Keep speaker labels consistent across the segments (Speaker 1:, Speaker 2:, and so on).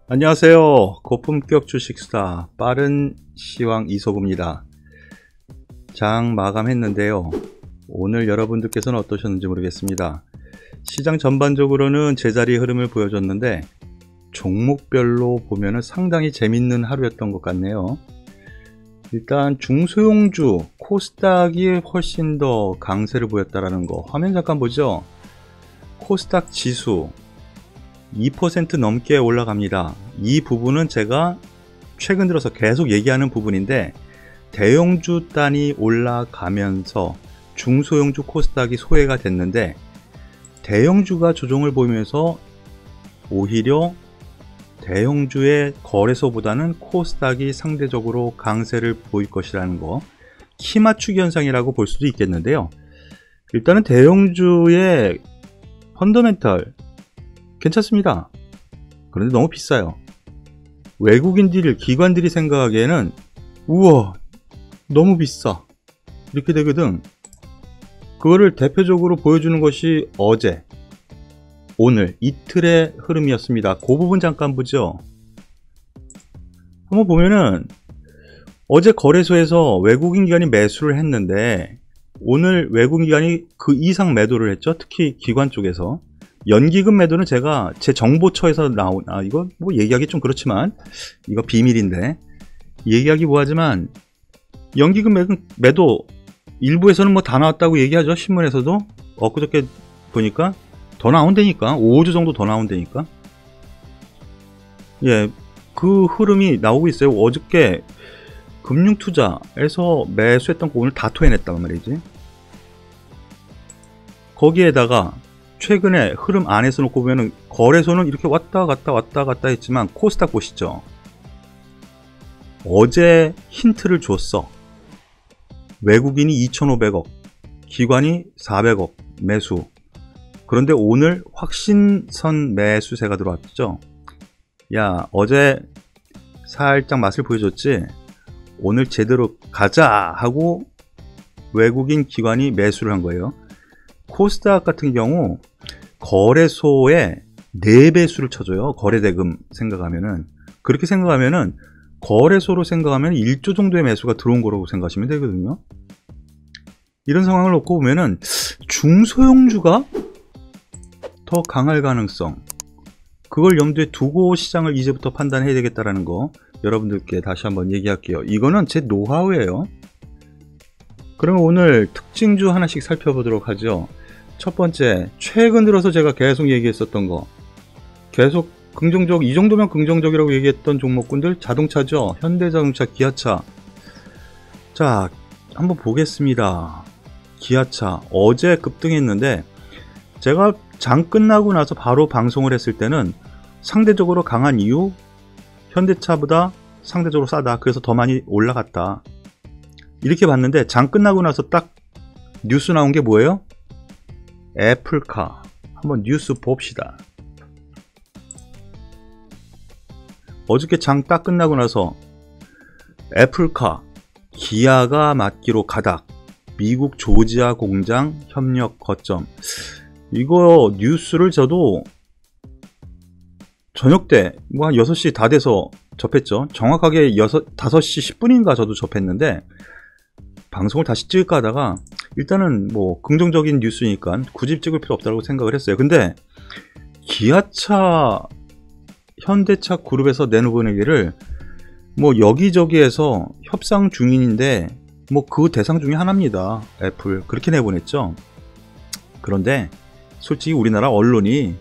Speaker 1: 안녕하세요. 고품격 주식스타 빠른 시황 이소구입니다. 장 마감했는데요. 오늘 여러분들께서는 어떠셨는지 모르겠습니다. 시장 전반적으로는 제자리 흐름을 보여줬는데 종목별로 보면 상당히 재밌는 하루였던 것 같네요. 일단 중소형주 코스닥이 훨씬 더 강세를 보였다라는 거 화면 잠깐 보죠. 코스닥 지수 2% 넘게 올라갑니다. 이 부분은 제가 최근 들어서 계속 얘기하는 부분인데 대형주 단이 올라가면서 중소형주 코스닥이 소외가 됐는데 대형주가 조정을 보이면서 오히려 대형주의 거래소보다는 코스닥이 상대적으로 강세를 보일 것이라는 거 키맞추기 현상이라고 볼 수도 있겠는데요. 일단은 대형주의 펀더멘탈 괜찮습니다. 그런데 너무 비싸요. 외국인들, 기관들이 생각하기에는 우와 너무 비싸 이렇게 되거든. 그거를 대표적으로 보여주는 것이 어제 오늘 이틀의 흐름이었습니다. 그 부분 잠깐 보죠. 한번 보면은 어제 거래소에서 외국인 기관이 매수를 했는데 오늘 외국인 기관이 그 이상 매도를 했죠. 특히 기관 쪽에서 연기금 매도는 제가 제 정보처에서 나온 이거 뭐 얘기하기 좀 그렇지만 이거 비밀인데 얘기하기 뭐하지만 연기금 매도 일부에서는 뭐 다 나왔다고 얘기하죠. 신문에서도 엊그저께 보니까 더 나온다니까 5주 정도 더 나온다니까. 예, 그 흐름이 나오고 있어요. 어저께 금융투자에서 매수했던 거 오늘 다 토해냈단 말이지. 거기에다가 최근에 흐름 안에서 놓고 보면은 거래소는 이렇게 왔다 갔다 했지만 코스닥 보시죠. 어제 힌트를 줬어. 외국인이 2,500억, 기관이 400억 매수. 그런데 오늘 확신선 매수세가 들어왔죠. 야, 어제 살짝 맛을 보여줬지. 오늘 제대로 가자 하고 외국인 기관이 매수를 한 거예요. 코스닥 같은 경우 거래소에 4배수를 쳐줘요. 거래대금 생각하면은. 그렇게 생각하면은 거래소로 생각하면 1조 정도의 매수가 들어온 거라고 생각하시면 되거든요. 이런 상황을 놓고 보면은 중소형주가 더 강할 가능성, 그걸 염두에 두고 시장을 이제부터 판단해야 되겠다라는 거 여러분들께 다시 한번 얘기할게요. 이거는 제 노하우예요. 그러면 오늘 특징주 하나씩 살펴보도록 하죠. 첫 번째, 최근 들어서 제가 계속 얘기했었던 거, 계속 긍정적, 이 정도면 긍정적이라고 얘기했던 종목군들, 자동차죠. 현대자동차, 기아차. 자, 한번 보겠습니다. 기아차 어제 급등했는데 제가 장 끝나고 나서 바로 방송을 했을 때는 상대적으로 강한 이유, 현대차보다 상대적으로 싸다, 그래서 더 많이 올라갔다 이렇게 봤는데 장 끝나고 나서 딱 뉴스 나온 게 뭐예요? 애플카. 한번 뉴스 봅시다. 어저께 장 딱 끝나고 나서 애플카, 기아가 맡기로 가닥, 미국 조지아 공장 협력 거점. 이거 뉴스를 저도 저녁 때 뭐 한 6시 다 돼서 접했죠. 정확하게 5시 10분인가 저도 접했는데 방송을 다시 찍을까 하다가 일단은 뭐 긍정적인 뉴스니까 굳이 찍을 필요 없다고 생각을 했어요. 근데 기아차, 현대차 그룹에서 내놓은 뭐 여기저기에서 협상 중인데 뭐 그 대상 중에 하나입니다. 애플 그렇게 내보냈죠. 그런데 솔직히 우리나라 언론이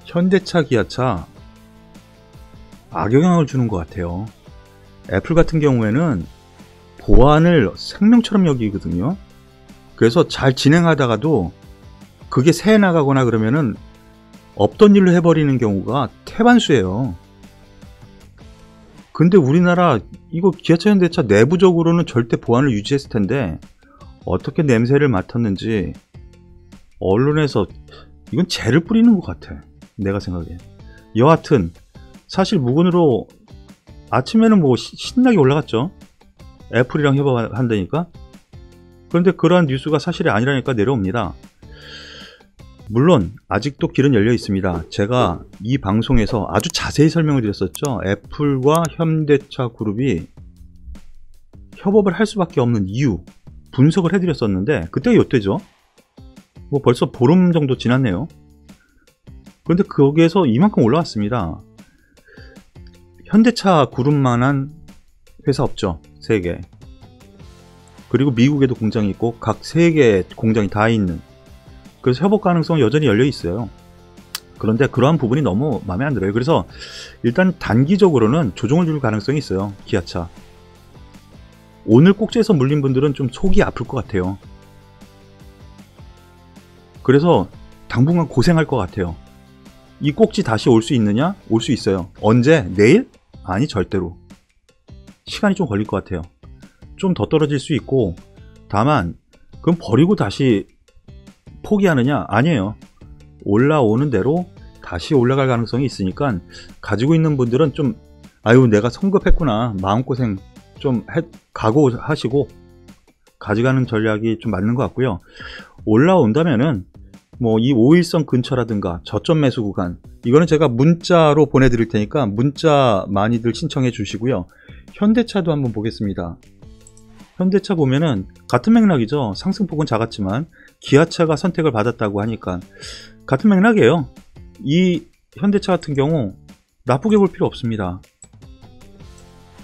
Speaker 1: 현대차, 기아차 악영향을 주는 것 같아요. 애플 같은 경우에는 보안을 생명처럼 여기거든요. 그래서 잘 진행하다가도 그게 새해 나가거나 그러면은 없던 일로 해버리는 경우가 태반수예요. 근데 우리나라 이거 기아차, 현대차 내부적으로는 절대 보안을 유지했을 텐데 어떻게 냄새를 맡았는지 언론에서 이건 죄를 뿌리는 것 같아. 내가 생각해. 여하튼 사실 무근으로 아침에는 뭐 신나게 올라갔죠. 애플이랑 협업한다니까. 그런데 그러한 뉴스가 사실이 아니라니까 내려옵니다. 물론 아직도 길은 열려 있습니다. 제가 이 방송에서 아주 자세히 설명을 드렸었죠. 애플과 현대차 그룹이 협업을 할 수밖에 없는 이유 분석을 해드렸었는데 그때가 이때죠. 뭐 벌써 보름 정도 지났네요. 그런데 거기에서 이만큼 올라왔습니다. 현대차 그룹만한 회사 없죠. 세계. 그리고 미국에도 공장이 있고 각 세계의 공장이 다 있는, 그래서 협업 가능성은 여전히 열려 있어요. 그런데 그러한 부분이 너무 마음에 안 들어요. 그래서 일단 단기적으로는 조정을 줄 가능성이 있어요. 기아차. 오늘 꼭지에서 물린 분들은 좀 속이 아플 것 같아요. 그래서 당분간 고생할 것 같아요. 이 꼭지 다시 올 수 있느냐? 올 수 있어요. 언제? 내일? 아니, 절대로. 시간이 좀 걸릴 것 같아요. 좀 더 떨어질 수 있고, 다만 그럼 버리고 다시 포기하느냐? 아니에요. 올라오는 대로 다시 올라갈 가능성이 있으니까 가지고 있는 분들은 좀 아유 내가 성급했구나, 마음고생 좀 각오하시고 가져가는 전략이 좀 맞는 것 같고요. 올라온다면은 뭐 이 5일선 근처라든가 저점 매수 구간, 이거는 제가 문자로 보내드릴 테니까 문자 많이들 신청해 주시고요. 현대차도 한번 보겠습니다. 현대차 보면은 같은 맥락이죠. 상승폭은 작았지만 기아차가 선택을 받았다고 하니까 같은 맥락이에요. 이 현대차 같은 경우 나쁘게 볼 필요 없습니다.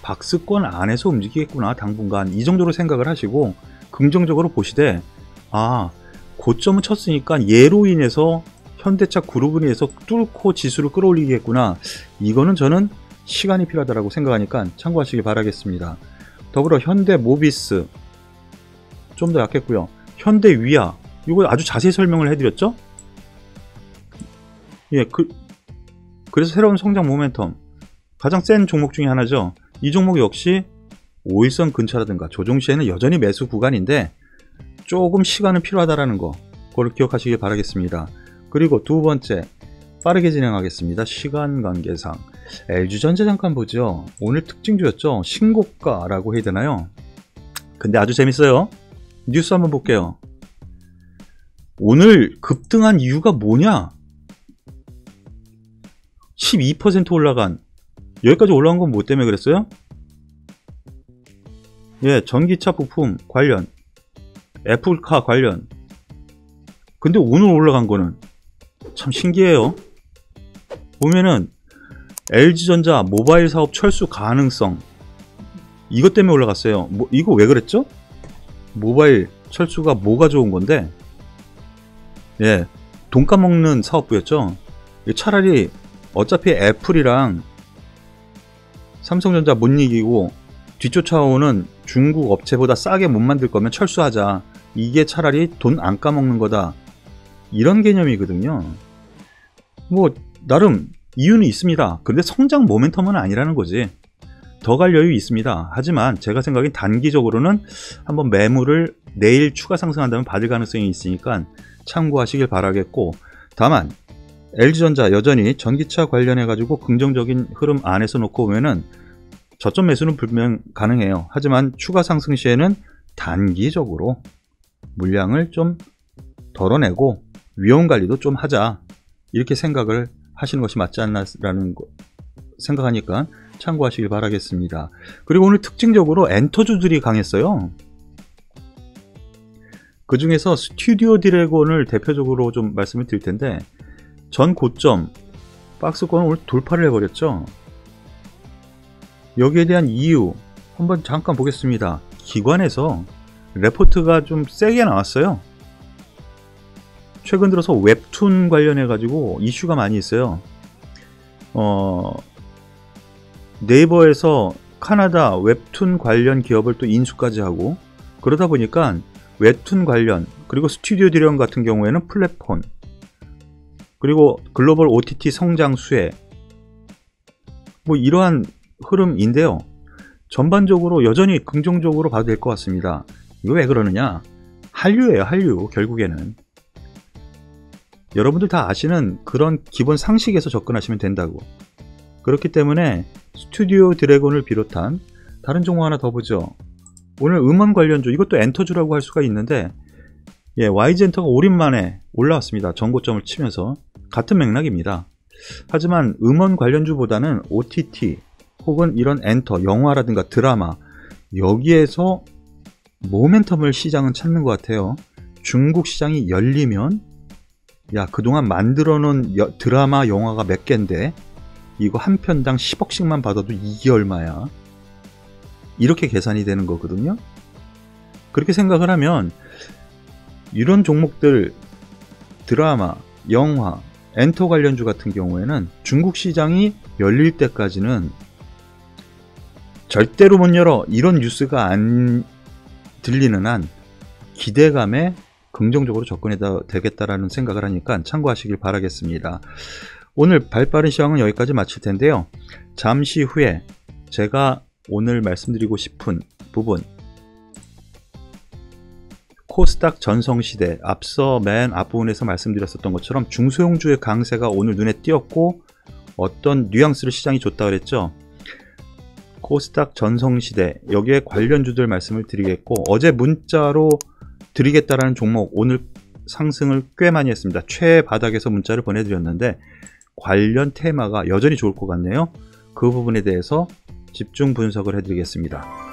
Speaker 1: 박스권 안에서 움직이겠구나 당분간, 이 정도로 생각을 하시고 긍정적으로 보시되, 아 고점은 쳤으니까 얘로 인해서 현대차 그룹으로 인해서 뚫고 지수를 끌어올리겠구나, 이거는 저는 시간이 필요하다고 생각하니까 참고하시기 바라겠습니다. 더불어 현대모비스 좀 더 약했고요. 현대위아 이거 아주 자세히 설명을 해드렸죠. 예, 그래서 새로운 성장 모멘텀 가장 센 종목 중에 하나죠. 이 종목 역시 5일선 근처라든가 조정 시에는 여전히 매수 구간인데 조금 시간은 필요하다라는 거, 그걸 기억하시길 바라겠습니다. 그리고 두 번째, 빠르게 진행하겠습니다. 시간 관계상 LG전자 잠깐 보죠. 오늘 특징주였죠. 신고가라고 해야 되나요? 근데 아주 재밌어요. 뉴스 한번 볼게요. 오늘 급등한 이유가 뭐냐? 12% 올라간, 여기까지 올라간 건 뭐 때문에 그랬어요? 예, 전기차 부품 관련, 애플카 관련. 근데 오늘 올라간 거는 참 신기해요. 보면은 LG전자 모바일 사업 철수 가능성, 이것 때문에 올라갔어요. 이거 왜 그랬죠? 모바일 철수가 뭐가 좋은 건데? 예, 돈 까먹는 사업부였죠. 차라리 어차피 애플이랑 삼성전자 못 이기고 뒤쫓아오는 중국 업체보다 싸게 못 만들 거면 철수하자, 이게 차라리 돈 안 까먹는 거다, 이런 개념이거든요. 뭐 나름 이유는 있습니다. 근데 성장 모멘텀은 아니라는 거지. 더 갈 여유 있습니다. 하지만 제가 생각엔 단기적으로는 한번 매물을 내일 추가 상승한다면 받을 가능성이 있으니까 참고하시길 바라겠고, 다만 LG전자 여전히 전기차 관련해 가지고 긍정적인 흐름 안에서 놓고 보면은 저점 매수는 분명 가능해요. 하지만 추가 상승 시에는 단기적으로 물량을 좀 덜어내고 위험 관리도 좀 하자, 이렇게 생각을 하시는 것이 맞지 않나라는 거 생각하니까 참고하시길 바라겠습니다. 그리고 오늘 특징적으로 엔터주들이 강했어요. 그 중에서 스튜디오 드래곤을 대표적으로 좀 말씀을 드릴 텐데, 전 고점 박스권을 오늘 돌파를 해버렸죠. 여기에 대한 이유 한번 잠깐 보겠습니다. 기관에서 레포트가 좀 세게 나왔어요. 최근 들어서 웹툰 관련해 가지고 이슈가 많이 있어요. 네이버에서 카나다 웹툰 관련 기업을 또 인수까지 하고, 그러다 보니까 웹툰 관련, 그리고 스튜디오 드래곤 같은 경우에는 플랫폼, 그리고 글로벌 OTT 성장 수혜, 뭐 이러한 흐름인데요. 전반적으로 여전히 긍정적으로 봐도 될 것 같습니다. 이거 왜 그러느냐? 한류예요, 한류. 결국에는 여러분들 다 아시는 그런 기본 상식에서 접근하시면 된다고. 그렇기 때문에 스튜디오 드래곤을 비롯한 다른 종목 하나 더 보죠. 오늘 음원 관련주, 이것도 엔터주라고 할 수가 있는데 예, YG엔터가 오랜만에 올라왔습니다. 전고점을 치면서. 같은 맥락입니다. 하지만 음원 관련주보다는 OTT 혹은 이런 엔터, 영화라든가 드라마, 여기에서 모멘텀을 시장은 찾는 것 같아요. 중국 시장이 열리면 야, 그동안 만들어 놓은 드라마, 영화가 몇 개인데 이거 한 편당 10억씩만 받아도 이게 얼마야? 이렇게 계산이 되는 거거든요. 그렇게 생각을 하면 이런 종목들, 드라마, 영화, 엔터 관련주 같은 경우에는 중국 시장이 열릴 때까지는 절대로 못 열어, 이런 뉴스가 안 들리는 한 기대감에 긍정적으로 접근해야 되겠다라는 생각을 하니까 참고하시길 바라겠습니다. 오늘 발빠른 시황은 여기까지 마칠 텐데요. 잠시 후에 제가 오늘 말씀드리고 싶은 부분, 코스닥 전성시대, 앞서 맨 앞부분에서 말씀드렸었던 것처럼 중소형주의 강세가 오늘 눈에 띄었고 어떤 뉘앙스를 시장이 줬다 그랬죠. 코스닥 전성시대, 여기에 관련주들 말씀을 드리겠고, 어제 문자로 드리겠다라는 종목 오늘 상승을 꽤 많이 했습니다. 최바닥에서 문자를 보내드렸는데 관련 테마가 여전히 좋을 것 같네요. 그 부분에 대해서 집중 분석을 해드리겠습니다.